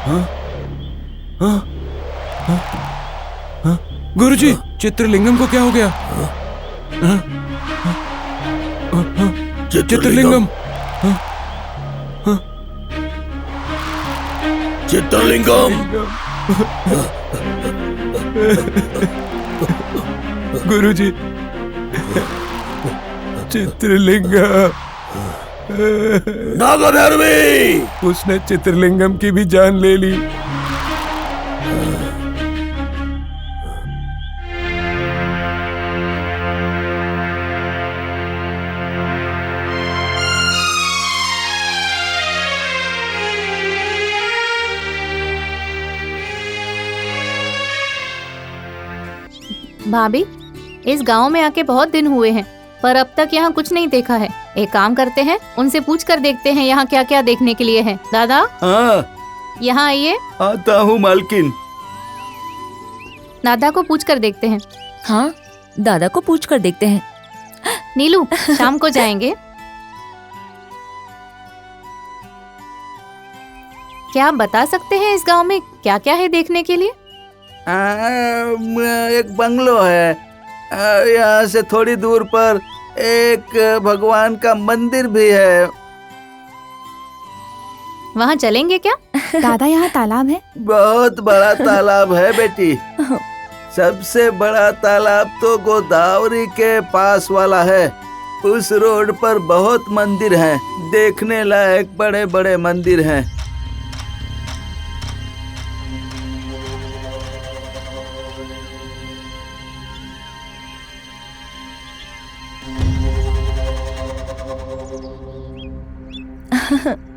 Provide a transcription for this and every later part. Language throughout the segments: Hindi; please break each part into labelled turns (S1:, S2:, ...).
S1: हाँ? हाँ? हाँ? हाँ? गुरुजी, चित्रलिंगम को क्या हो गया? हाँ? चित्रलिंगम।
S2: चित्रलिंगम।
S1: गुरुजी, चित्रलिंगम।
S2: नागभैरवी,
S1: उसने चित्रलिंगम की भी जान ले ली।
S3: भाभी, इस गांव में आके बहुत दिन हुए हैं, पर अब तक यहाँ कुछ नहीं देखा है। एक काम करते हैं, उनसे पूछ कर देखते हैं यहाँ क्या क्या देखने के लिए है। दादा,
S2: हाँ,
S3: यहाँ आइए।
S2: आता हूँ मालकिन।
S3: दादा को पूछ कर देखते हैं।
S4: हाँ, दादा को पूछ कर देखते हैं।
S3: नीलू, शाम को जाएंगे। क्या आप बता सकते हैं इस गांव में क्या क्या है देखने के लिए?
S2: एक बंगलो है। यहाँ से थोड़ी दूर पर एक भगवान का मंदिर भी है।
S3: वहाँ चलेंगे क्या?
S4: दादा, यहाँ तालाब है।
S2: बहुत बड़ा तालाब है बेटी। सबसे बड़ा तालाब तो गोदावरी के पास वाला है। उस रोड पर बहुत मंदिर हैं, देखने लायक बड़े बड़े मंदिर हैं।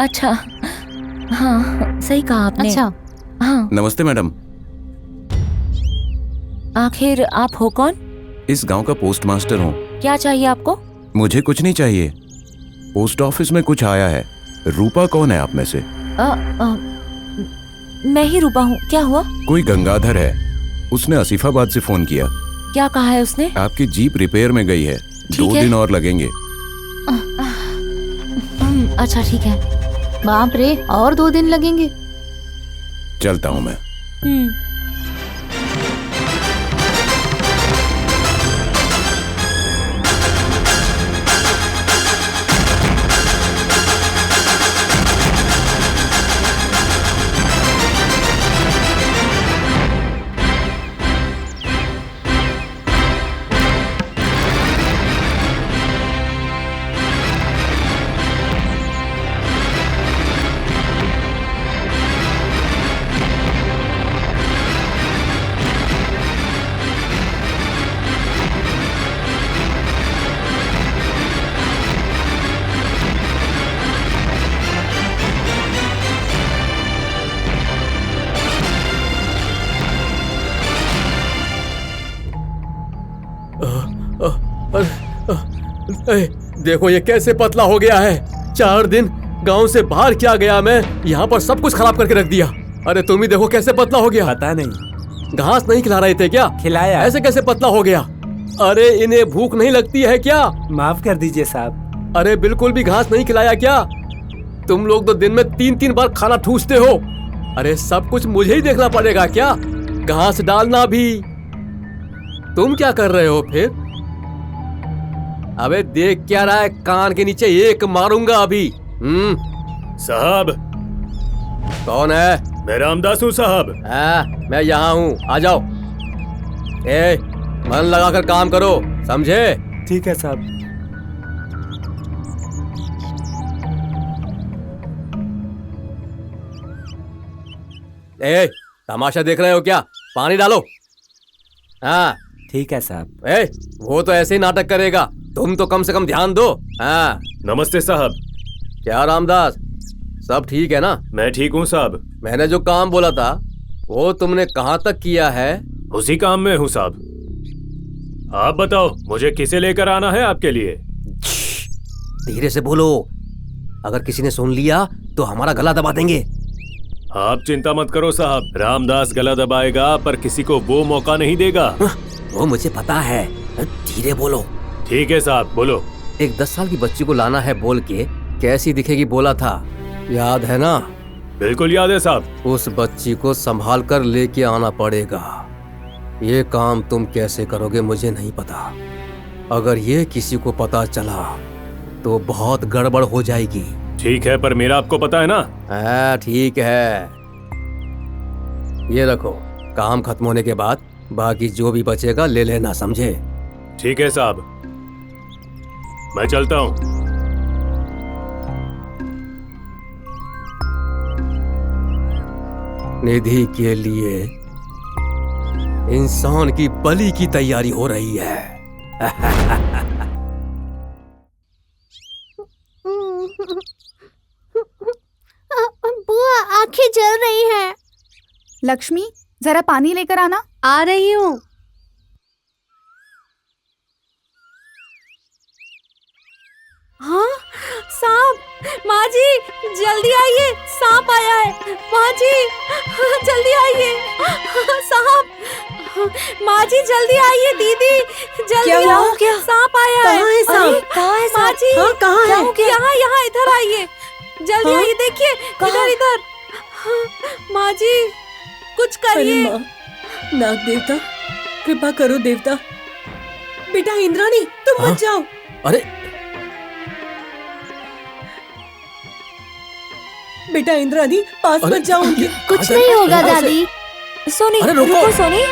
S4: अच्छा, हाँ, सही कहा आपने।
S3: अच्छा,
S4: हाँ।
S1: नमस्ते मैडम।
S4: आखिर आप हो कौन?
S1: इस गांव का पोस्ट मास्टर हूँ।
S4: क्या चाहिए आपको?
S1: मुझे कुछ नहीं चाहिए। पोस्ट ऑफिस में कुछ आया है। रूपा कौन है आप में से?
S4: मैं ही रूपा हूँ। क्या हुआ?
S1: कोई गंगाधर है, उसने आसिफाबाद से फोन किया।
S4: क्या कहा है उसने?
S1: आपकी जीप रिपेयर में गई है, 2
S4: है।
S1: दिन और लगेंगे।
S4: अच्छा, ठीक है।
S3: बाप रे, और 2 दिन लगेंगे।
S1: चलता हूँ मैं।
S5: देखो ये कैसे पतला हो गया है। 4 दिन गांव से बाहर क्या गया मैं, यहाँ पर सब कुछ खराब करके रख दिया। अरे तुम ही देखो कैसे पतला हो गया।
S6: पता नहीं,
S5: घास नहीं खिला रहे थे क्या?
S6: खिलाया।
S5: ऐसे कैसे पतला हो गया? अरे इन्हें भूख नहीं लगती है क्या?
S6: माफ कर दीजिए साहब।
S5: अरे बिल्कुल भी घास नहीं खिलाया क्या? तुम लोग तो दिन में 3-3 बार खाना ठूसते हो। अरे सब कुछ मुझे ही देखना पड़ेगा क्या? घास डालना भी। तुम क्या कर रहे हो फिर? अबे देख क्या रहा है? कान के नीचे एक मारूंगा अभी।
S7: साहब।
S5: कौन है?
S7: मैं रामदास हूँ साहब।
S5: मैं यहाँ हूँ, आ जाओ। मन लगाकर काम करो, समझे?
S6: ठीक है साहब।
S5: तमाशा देख रहे हो क्या? पानी डालो। हाँ
S6: ठीक है साहब।
S5: वो तो ऐसे ही नाटक करेगा, तुम तो कम से कम ध्यान दो। हाँ।
S7: नमस्ते साहब।
S5: क्या रामदास, सब ठीक है ना?
S7: मैं ठीक हूँ साहब।
S5: मैंने जो काम बोला था वो तुमने कहाँ तक किया है?
S7: उसी काम में हूँ साहब। आप बताओ मुझे किसे लेकर आना है आपके लिए?
S5: धीरे से बोलो, अगर किसी ने सुन लिया तो हमारा गला दबा देंगे।
S7: आप चिंता मत करो साहब, रामदास गला दबाएगा पर किसी को वो मौका नहीं देगा।
S5: वो मुझे पता है, धीरे बोलो।
S7: ठीक है साहब, बोलो।
S5: एक 10 साल की बच्ची को लाना है बोल के कैसी दिखेगी बोला था, याद है ना?
S7: बिल्कुल याद है साहब।
S5: उस बच्ची को संभाल कर लेके आना पड़ेगा। ये काम तुम कैसे करोगे मुझे नहीं पता। अगर ये किसी को पता चला तो बहुत गड़बड़ हो जाएगी।
S7: ठीक है, पर मेरा आपको पता है ना।
S5: हाँ ठीक है, ये रखो। काम खत्म होने के बाद बाकी जो भी बचेगा ले लेना, समझे?
S7: ठीक है साहब, मैं चलता हूँ।
S5: निधि के लिए इंसान की बलि की तैयारी हो रही है।
S8: बुआ आंखें जल रही हैं।
S9: लक्ष्मी जरा पानी लेकर आना।
S8: आ रही हूँ। हाँ सांप, माँ जी जल्दी आइए, सांप आया है। माँ जी जल्दी आइए, सांप। माँ जी जल्दी आइए, दीदी जल्दी
S4: क्या
S8: आओ,
S4: हुआ? क्या?
S8: सांप आया है।
S4: कहाँ है सांप?
S8: अरे,
S4: कहाँ है
S8: माँ
S4: सांप?
S8: जी
S4: हाँ, कहाँ है?
S8: यहाँ यहाँ इधर आइए, जल्दी
S4: हाँ?
S8: आइए, देखिए
S4: कहाँ?
S8: इधर इधर। हाँ, माँ जी कुछ
S10: अरे
S8: करिए।
S10: माँ, नाग देवता कृपा करो देवता। बेटा इंद्राणी तुम
S5: हाँ?
S10: मत जाओ।
S5: अरे
S10: बेटा इंद्राणी पास
S5: अरे,
S10: मत जाओ उनके।
S8: कुछ नहीं होगा दादी।
S4: सोनी
S5: अरे, रुको।
S4: रुको सोनी।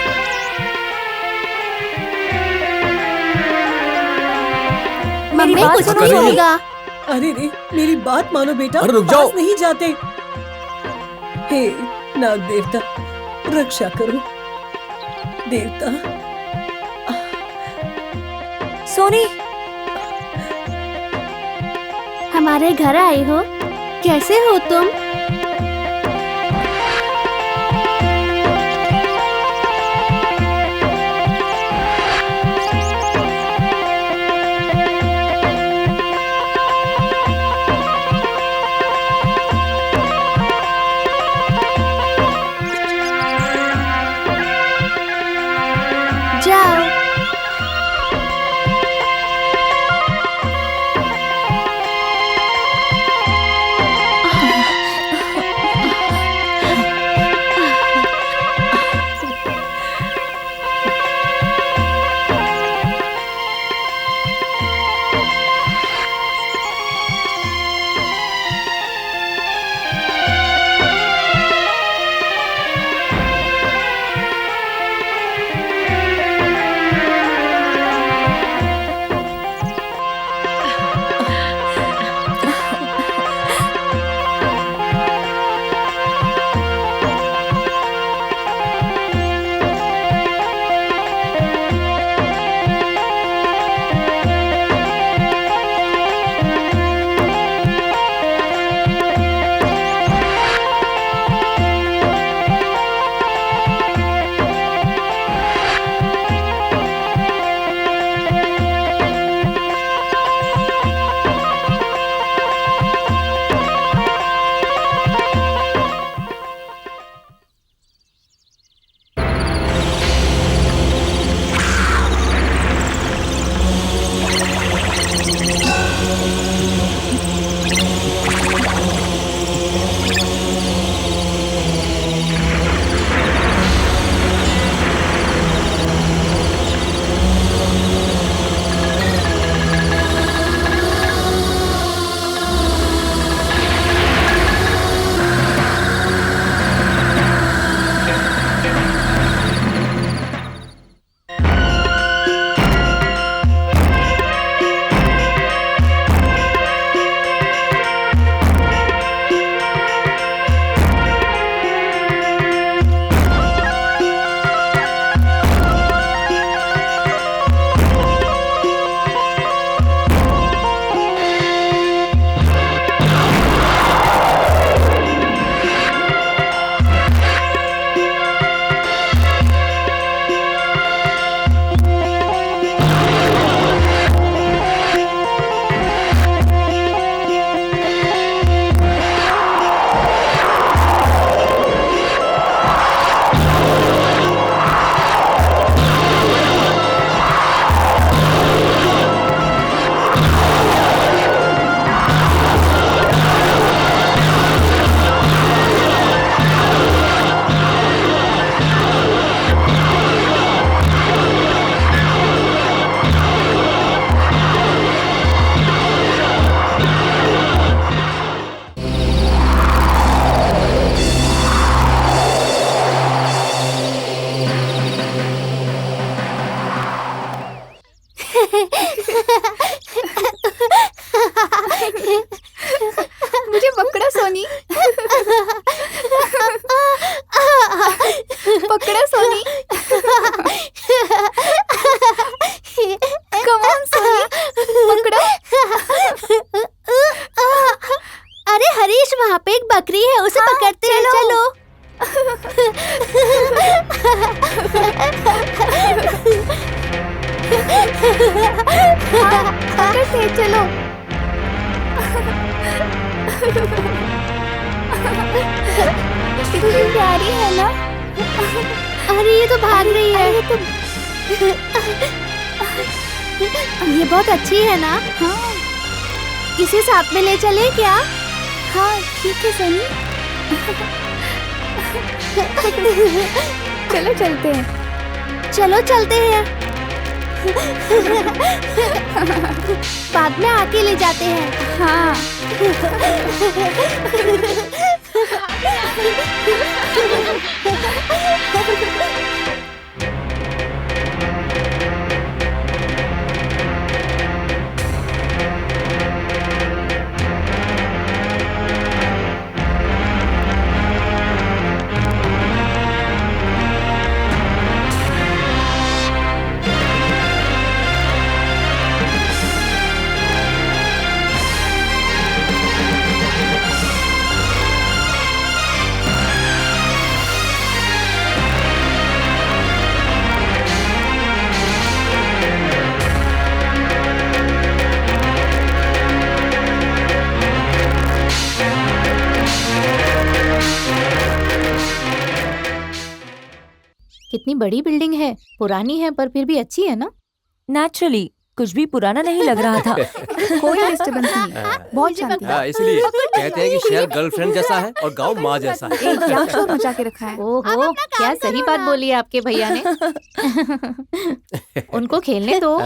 S8: मम्मी
S4: बात
S8: कुछ
S5: सुनो,
S8: नहीं
S5: सोनी।
S8: होगा।
S10: अरे रे मेरी बात मानो बेटा,
S5: अरे, रुक जाओ।
S10: पास नहीं जाते। हे नाग देवता रक्षा करो देवता।
S4: सोनी
S8: हमारे घर आए हो, कैसे हो तुम? जाओ।
S9: पकड़ो सोनी। कम ऑन सोनी, पकड़ो।
S8: अरे हरीश, वहाँ पे एक बकरी है, उसे पकड़ते हैं, चलो।
S9: पकड़ते चलो। कितनी प्यारी है ना।
S8: अरे ये तो भाग रही है। ये बहुत अच्छी है ना।
S9: हाँ
S8: इसे साथ में ले चले क्या?
S9: हाँ ठीक है सनी। चलो चलते हैं।
S8: चलो चलते हैं। बाद में आके ले जाते हैं।
S9: हाँ।
S3: कितनी बड़ी बिल्डिंग है, पुरानी है पर फिर भी अच्छी है ना।
S4: नेचुरली कुछ भी पुराना नहीं लग रहा था।
S9: कोई डिस्टर्बेंस नहीं है, बहुत शांति है।
S5: इसलिए कहते हैं कि शहर गर्लफ्रेंड जैसा है और गांव माँ जैसा है।
S9: ए, क्या शोर मचा के रखा है।
S3: ओहो, क्या सही बात बोली है आपके भैया ने। उनको खेलने दो।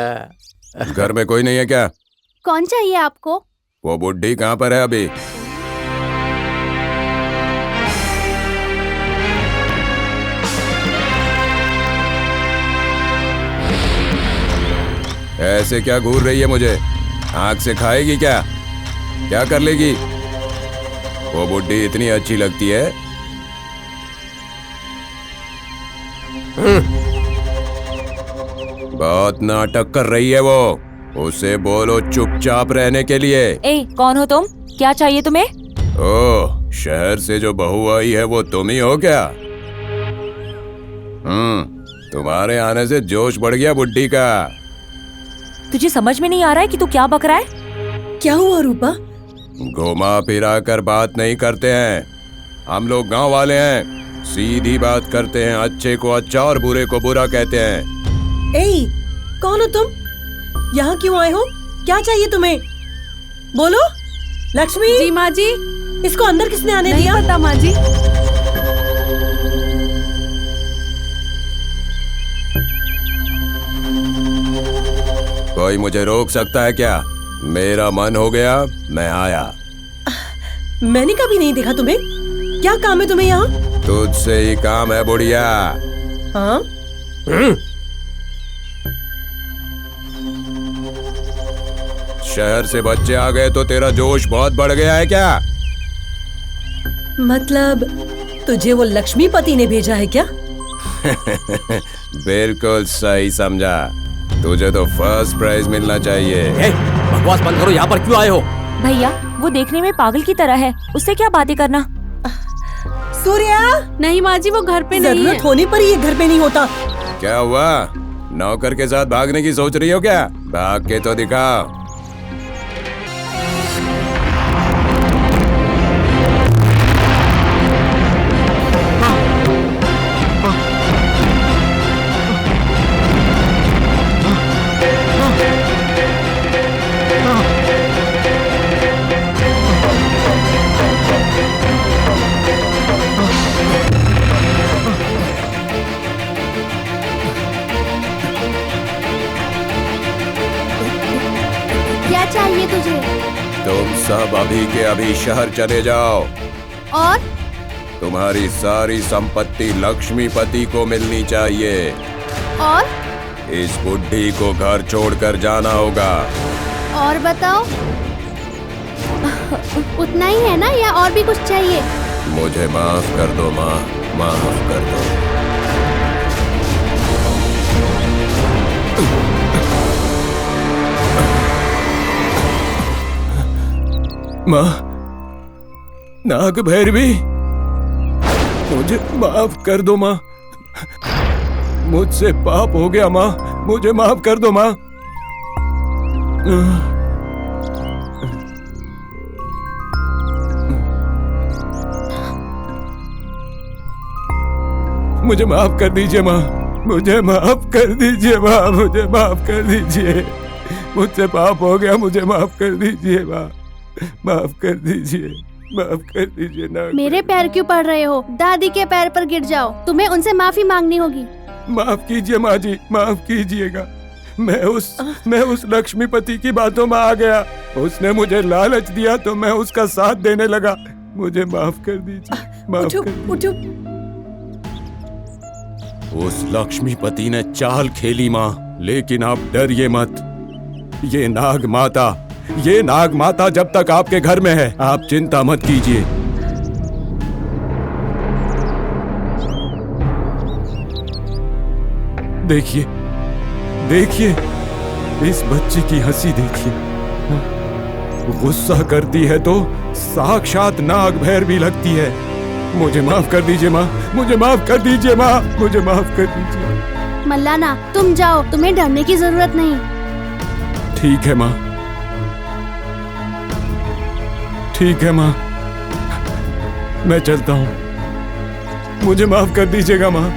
S1: घर में कोई नहीं है क्या?
S8: कौन चाहिए आपको?
S1: वो बुड्ढी कहाँ पर है अभी? ऐसे क्या घूर रही है मुझे? आँख से खाएगी क्या? क्या कर लेगी? वो बुड्ढी इतनी अच्छी लगती है। बहुत नाटक कर रही है वो। उसे बोलो चुपचाप रहने के लिए।
S4: ए, कौन हो तुम? क्या चाहिए तुम्हें?
S1: ओह, शहर से जो बहू आई है वो तुम ही हो क्या? तुम्हारे आने से जोश बढ़ गया बुड्ढी का।
S4: तुझे समझ में नहीं आ रहा है कि तू क्या बक रहा है?
S10: क्या हुआ रूपा?
S1: घुमा फिरा कर बात नहीं करते हैं। हम लोग गांव वाले हैं, सीधी बात करते हैं। अच्छे को अच्छा और बुरे को बुरा कहते हैं।
S10: ए, कौन हो तुम? यहाँ क्यों आए हो? क्या चाहिए तुम्हें? बोलो। लक्ष्मी
S8: जी माँ जी।
S10: इसको अंदर किसने आने
S8: नहीं
S10: दिया?
S8: पता माँ जी।
S1: कोई मुझे रोक सकता है क्या? मेरा मन हो गया, मैं आया।
S10: मैंने कभी नहीं देखा तुम्हें। क्या काम है तुम्हें यहाँ?
S1: तुझसे ही काम है बुढ़िया।
S10: हाँ?
S1: शहर से बच्चे आ गए तो तेरा जोश बहुत बढ़ गया है क्या?
S10: मतलब तुझे वो लक्ष्मीपति ने भेजा है क्या?
S1: बिल्कुल सही समझा। तुझे तो फर्स्ट प्राइज मिलना चाहिए।
S5: बकवास बंद करो। यहाँ पर क्यों आए हो?
S4: भैया, वो देखने में पागल की तरह है, उससे क्या बातें करना।
S10: सूर्या!
S8: नहीं माँ जी, वो घर पे नहीं है।
S10: जरूरत होने पर ये घर पे नहीं होता।
S1: क्या हुआ? नौकर के साथ भागने की सोच रही हो क्या? भाग के तो दिखाओ।
S8: क्या चाहिए तुझे?
S1: तुम सब अभी के अभी शहर चले जाओ।
S8: और
S1: तुम्हारी सारी संपत्ति लक्ष्मीपति को मिलनी चाहिए।
S8: और
S1: इस बुड्ढी को घर छोड़कर जाना होगा।
S8: और बताओ। उतना ही है ना या और भी कुछ चाहिए?
S1: मुझे माफ कर दो माँ, माफ कर दो। माँ, नाग भैरवी, मुझे माफ कर दो माँ। मुझसे पाप हो गया माँ, मुझे माफ कर दो माँ। मुझे माफ कर दीजिए माँ, मुझे माफ कर दीजिए माँ, मुझे माफ कर दीजिए। मुझसे पाप हो गया, मुझे माफ कर दीजिए माँ, माफ कर दीजिए, माफ कर दीजिए ना।
S8: मेरे पैर क्यों पड़ रहे हो? दादी के पैर पर गिर जाओ, तुम्हें उनसे माफी मांगनी होगी।
S1: माफ कीजिए माँ जी, माफ कीजिएगा। मैं उस लक्ष्मीपति की बातों में आ गया। उसने मुझे लालच दिया तो मैं उसका साथ देने लगा। मुझे माफ कर दीजिए, माफ कर दीजिए।
S10: उठो।
S1: उस लक्ष्मीपति ने चाल खेली माँ, लेकिन आप डरिए मत। ये नाग माता जब तक आपके घर में है, आप चिंता मत कीजिए। देखिए, देखिए, इस बच्ची की हंसी देखिए। गुस्सा करती है तो साक्षात नाग भैरवी लगती है। मुझे माफ कर दीजिए माँ, मुझे माफ कर दीजिए माँ, मुझे माफ कर दीजिए।
S8: मल्लाना, तुम जाओ, तुम्हें डरने की जरूरत नहीं।
S1: ठीक है माँ, ठीक है माँ, मैं चलता हूँ। मुझे माफ कर दीजिएगा माँ।